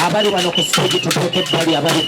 abali wano ku stage tutuuke ebbali abali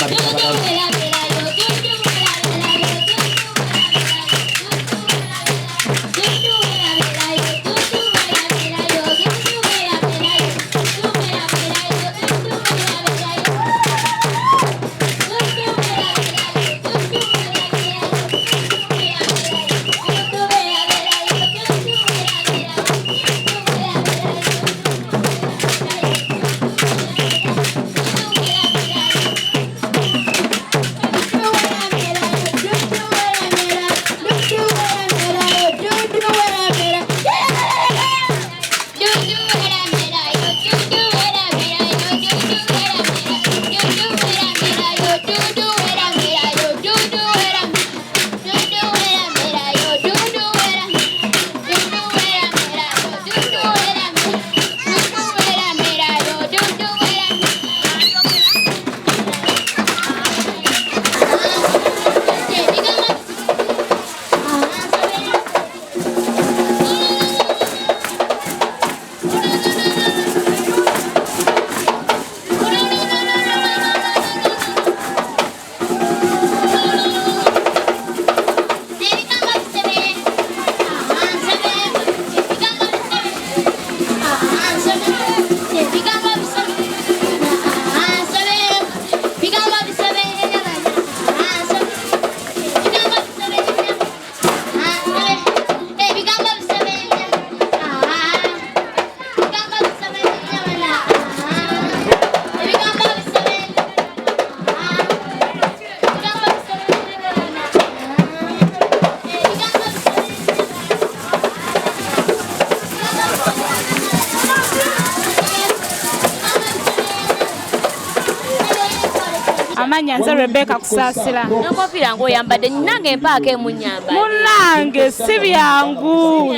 Amanya nze Rebecca Kusaasira. N'enkofiira ng'oyambadde nange empaaka emunyambadde. Munnange si byangu.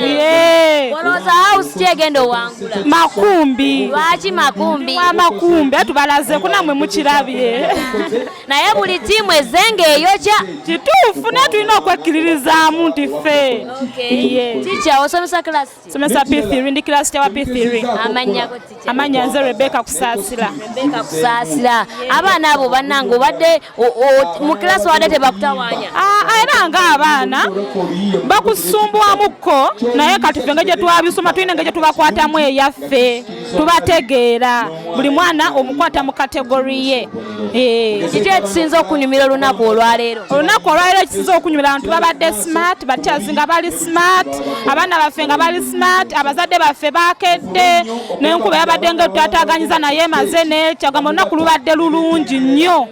Olowooza house ki egenda owangula? Makumbi. Lwaki Makumbi? Wa Makumbi tubalazeeko nammwe mukirabye. Naye buli ttiimu ezenga eyokya. Kituufu naye tulina okwekkiririzaamu nti ffe. Teacher osomesa class? Somesa P3 ndi class kya wa P3. Amannyako teacher? Amanya nze Rebecca Kusaasira. Rebecca Kusaasira. Abaana abo bannange obadde mu class wadde tebakutawaanya? Era ng'abaana bakusumbwamukko naye kati ffe nga gye twabisoma tulina nga gye tubakwatamu eyaffe tubategeera buli mwana omukwata mu kategori ye. Kiki ekisinza okunyumira olunaku olwaleero? Olunaku olwaleero ekisinza okunyumira abantu babadde smart, batyazi nga bali smart, abaana baffe nga bali smart, abazadde baffe bakedde, n'enkuba yabadde nga tutataganyiza naye emaze n'ekyagamba olunaku lubadde lulungi nnyo.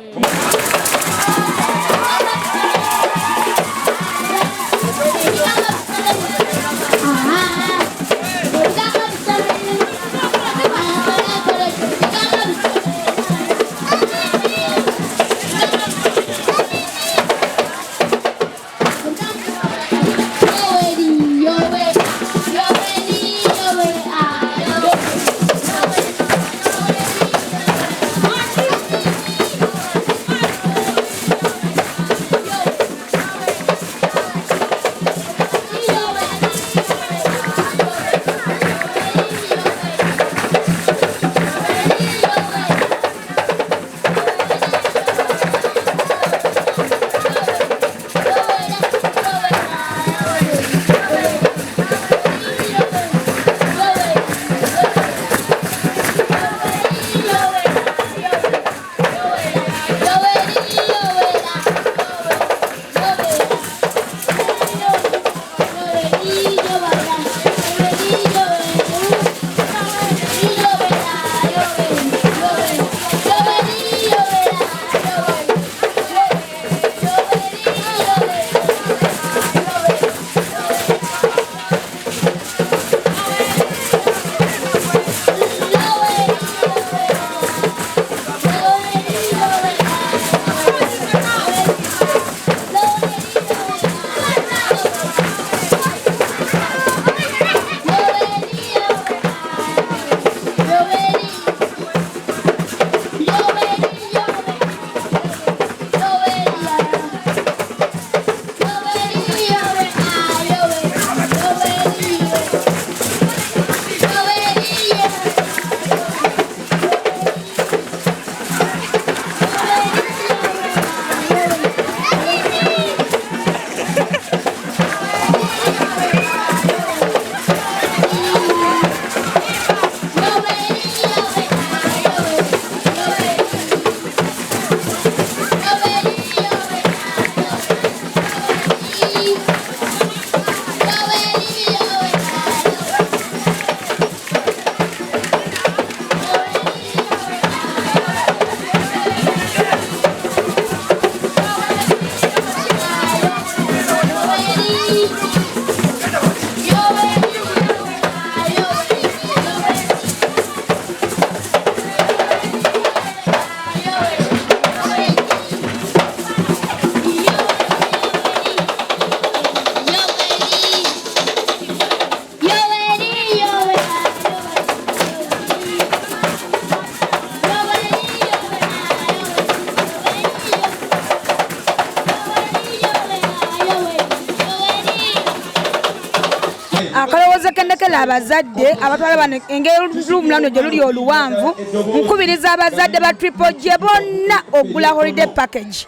Akalowoozo k'endekera abazadde abatwala bano engeri lumulano gye luli oluwanvu nkubiriza abazadde ba Triple J bonna okugula holiday package.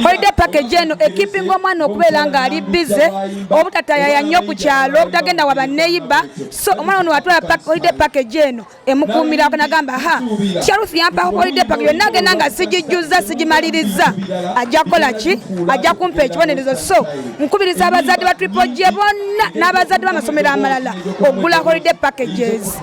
Holiday package eno ekippinga omwana okubeera ng'ali bize obutatayaya nnyo ku kyalo obutagenda wa banneyiba so omwana ono watwala holiday package eno emukuumira nagamba Kyarufu yampa holiday package yonna agenda nga sigijjuza sigimaliriza ajja kukola ki ajja kumpa ekibonerezo so nkubiriza abazadde ba Triple J bonna n'abazadde b'amasomero amalala okugula holiday packages.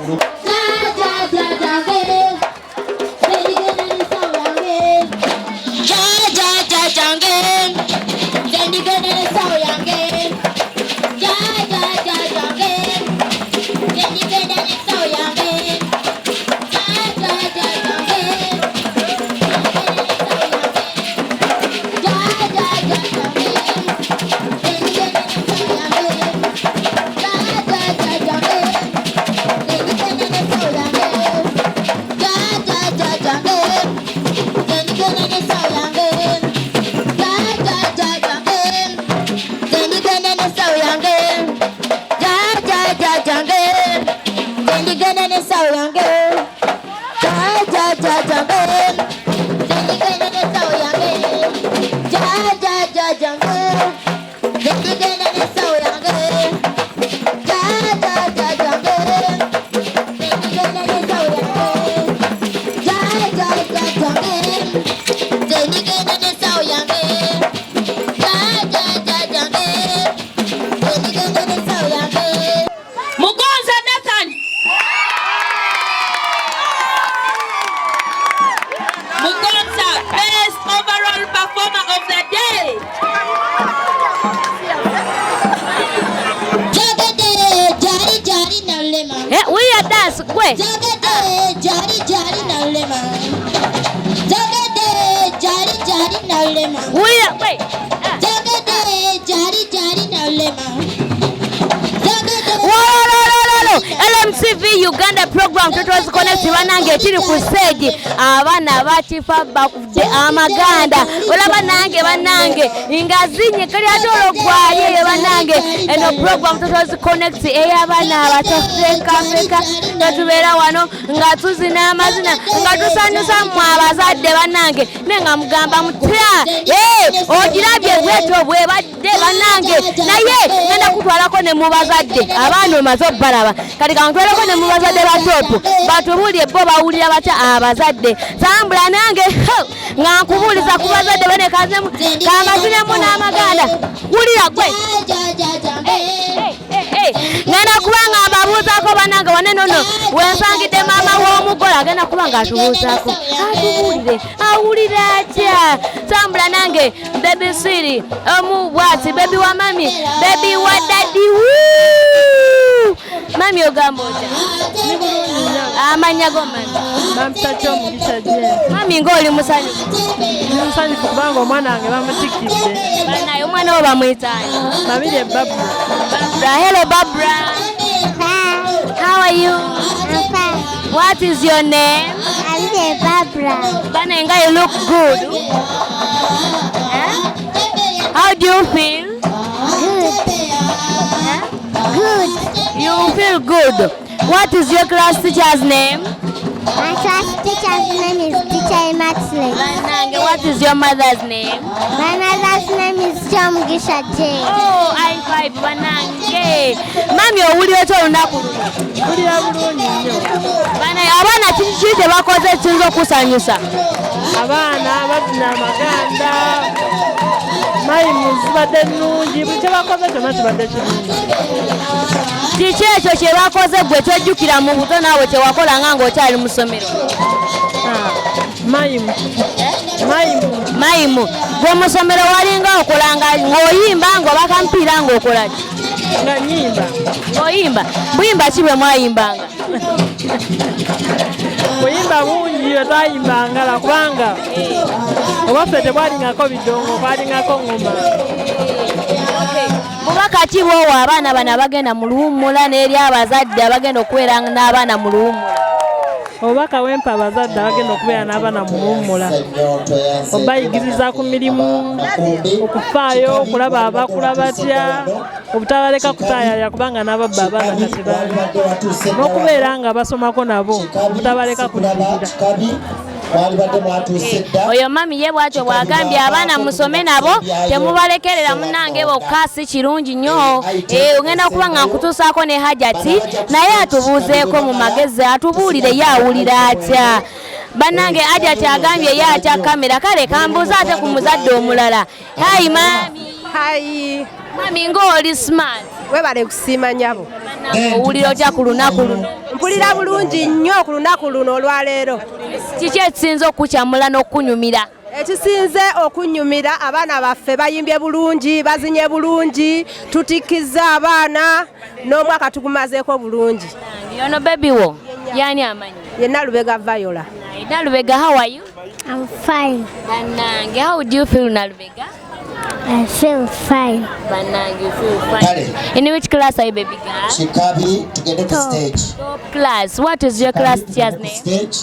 LMTV Uganda program Totozi Connect banange kiri ku stage abaana bakifa bakudde amaganda olaba nange banange ingazinye kali atolo gwaye banange eno program Totozi Connect ey'abaana abato Africa tubeera wano nga tuzina amazina nga tusanyusa mu abazadde banange nenga mugamba mutya ogirabye bweto bwe badde banange naye ngenda kutwalako ne mu bazadde abaana omaze obbalaba kati kantwalako ne mu bazadde batoto batubulye bo bawulira batya abazadde tambula nange nga nkubuuliza ku bazadde bane kamazinemu n'amaganda wulira gwe ngenda kubanga mbabuuzaako banange wane nono wensangidde maama w'omugole agenda kubanga atubuuzaako atubuulire awulira atya tambula nange bebi siri omu bwati bebi wa mami bebi wa dadi mami ogamba otya amanya go mami mami ng'oli musanyufu kubanga omwana wange bamutikidde banaye omwana wo bamuyitaani mamire Babra. Hello Barbara. Hi. How are you? I'm fine. What is your name? I'm Barbara. Banenga, you look good. How do you feel? Good. You feel good. What is your class teacher's name? My class teacher's name is Teacher Maxley. Banange, what is your mother's name? My mother's name is Gisha J. Oh, I five Banange. Mami owuli otyo olunaku luno. Mpulira bulungi nnyo. Banange, abaana kiki kye bakoze ekiyinza okusanyusa? Abaana bazina amaganda. Mayimu zibadde nnungi, buli kye bakoze kyonna kibadde kirungi. Kiki ekyo kye bakoze gwe kyojjukira mu buto naawe kyewakolanga ng'okyali mu ssomero? Mayimu. mayimu gwe mu ssomero walinga okolanga ng'oyimba ng'obaka mpiira ng'okola ki? nga nyimba Ng'oyimba buyimba ki bwe mwayimbanga? buyimba bungi bwe twayimbangala kubanga obwaffe tebwalingako bidongo kwalingako ngoma. Bubaka ki bw'owa abaana bano abagenda mu luwummula n'eri abazadde abagenda okubeera n'abaana mu luwummula? Obubaka wempa abazadde abagenda okubeera n'abaana mu luwummula obayigiriza ku mirimu, okufaayo, okulaba abakula batya, obutabaleka kutaayalya kubanga n'ababba abaana kati baali, n'okubeera nga basomako nabo obutabaleka kuddirira. Oyo mami ye bwatyo bwagambye abaana musome nabo temubalekerera munnange bokka si kirungi nnyo. Ogenda kuba nga nkutuusaako ne Hajati naye atubuuzeeko mu magezi atubuulire ye awulira atya. Bannange Hajati agambye ye atya kamera, kale kambuuza ate ku muzadde omulala. Hayi mami. Hayi. Mami ng'oli smart. Webale kusiima nyabo. Owulira otya ku lunaku luno? Mpulira bulungi nnyo ku lunaku luno olwaleero. Kiki ekisinze okukyamula n'okunyumira? Ekisinze okunyumira abaana baffe bayimbye bulungi, bazinye bulungi, tutikizza abaana n'omwaka tugumazeeko bulungi. Ono baby wo yani amanyi? Yenna Lubega Viola. Nalubega, how are you? I'm fine. Banange, how do you feel, Nalubega? I feel fine. Banange, you feel fine. In which class are you, baby girl? Shikabiri to get to stage. Top class. What is your class teacher's name? Stage.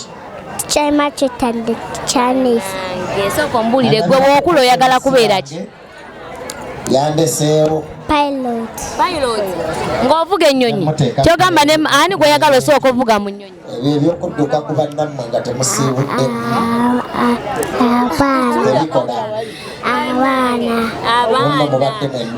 Chama chitande Chinese. So kombulire gwe wokula oyagala kubeera ki? Yandeseewo. Pilot. Pilot. Ng'ovuga ennyonyi. Kyogamba ne ani gwe oyagala osooka ovuga mu nnyonyi? Ebyo ebyokudduka ku bannammwe nga temusiibudde. Abaana.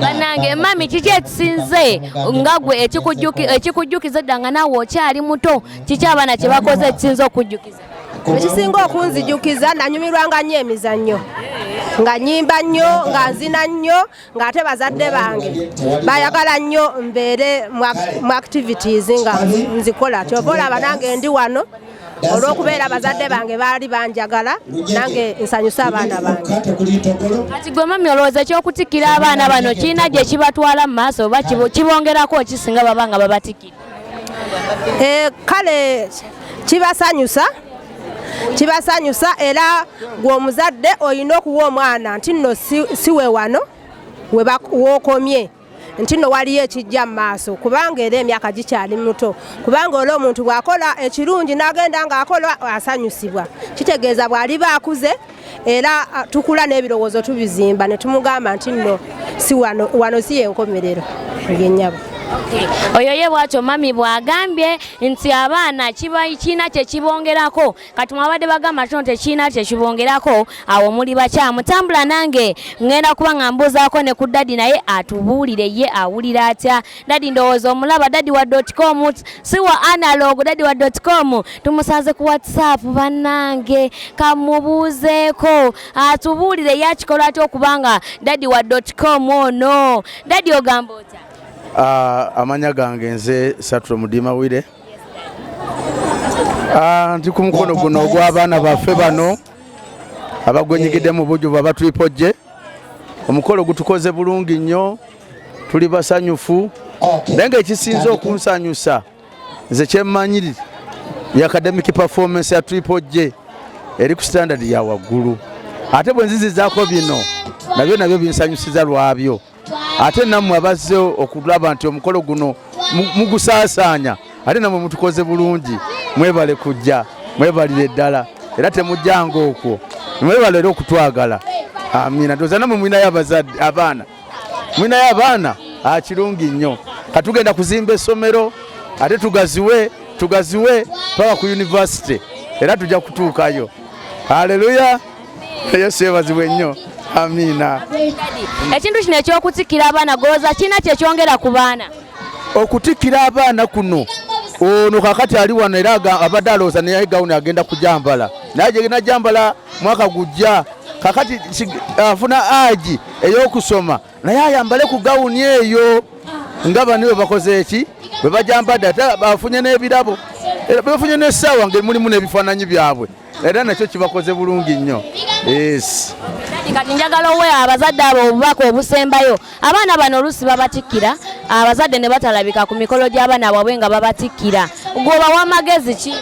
Bannange mami kiki ekisinze nga gwe ekikujjukiza dda nga naawe okyali muto, kiki abaana kye bakoze ekisinze okujjukiza? Ekisinga okunzijukiza nanyumirwanga nnyo emizannyo, nga nyimba nnyo, nga nzina nnyo, ng'ate bazadde bange bayagala nnyo mbeere mu activities nga nzikola. Kyova olaba nange ndi wano olw'okubeera bazadde bange baali banjagala, nange nsanyusa abaana bange. Kati gwe mami olowooza eky'okutikkira abaana bano kirina gye kibatwala mu maaso oba kibongerako kisinga baba nga babatikkira? Kale kibasanyusa era gwe omuzadde olina okuwa omwana nti nno siwe wano wookomye, nti nno waliyo ekijja mu maaso, kubanga era emyaka gikyali muto. Kubanga olwo omuntu bw'akola ekirungi n'agenda ng'akola asanyusibwa, kitegeeza bw'aliba akuze era tukula n'ebirowoozo tubizimba ne tumugamba nti nno si wano si yenkomerero ng'ennyabo. Oyo ye bwatyo mami bwagambye nti abaana kiina kye kibongerako. Kati mwabadde bagamba tono tekiina kye kibongerako, awo muli bakyamu. Tambula nange ngenda kuba nga mbuuzaako ne ku dadi naye atubuulire ye awulira atya. Dadi ndowooza omulaba dadi wa .com si wa analog, dadi wa .com tumusanze ku WhatsApp. Bannange kamubuuzeeko atubuulire ye akikola atya okubanga dadi wa .com ono. Dadi ogamba otya? Amanya gange nze Saturo Mudimawire. Ndi ku mukono guno ogw'abaana baffe bano abagwenyigidde mu bujjuvu abatwipojje. Omukolo gutukoze bulungi nnyo, tuli basanyufu. Naye ng'ekisinze okunsanyusa nze kyemmanyiri ya academic performance ya twipojje eri ku standard ya waggulu. Ate bwe nzizizaako bino nabyo binsanyusiza lwabyo. Ate nammwe abazze okulaba nti omukolo guno mugusaasaanya, ate nammwe mutukoze bulungi, mwebale kujja, mwebalire ddala era temujjanga okwo, mwebale era okutwagala. Amiina. Ndoza nammwe mwinayo abazadde abaana, mwinayo abaana kirungi nnyo. Katugenda kuzimba essomero ate tugaziwe paka ku university era tujja kutuukayo. Haleluya. Yesu yebazibwe nnyo. Amiina. Ekintu kino eky'okutikkira abaana golooza kirina kye kyongera ku baana? Okutikkira abaana kuno ono kakati ali wano era abadde alowooza naye gawuni agenda kujambala, naye gye najambala mwaka gujja. Kakati afuna aji ey'okusoma naye ayambale ku gawuni eyo nga bano bwe bakoze eki bwe bajambadde, ate bafunye n'ebirabo era bafunye n'essaawa nga mulimu n'ebifaananyi byabwe era nakyo kibakoze bulungi nnyo. Yes. kati njagala owe abazadde abo obubaka obusembayo abaana bano oluusi babatikkira abazadde ne batalabika ku mikolo gy'abaana bwabwe nga babatikkira gwobawa amagezi ki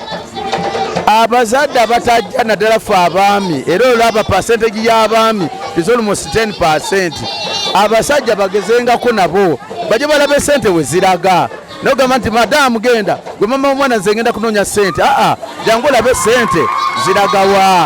abazadde abatajja naddala ffe abaami era olaba percentage y'abaami is almost 10%. Abasajja bagezengako nabo bajje balabe sente we ziraga nogamba nti madamu genda gwe mama omwana nze ngenda kunoonya sente jangu olabe sente ziragawa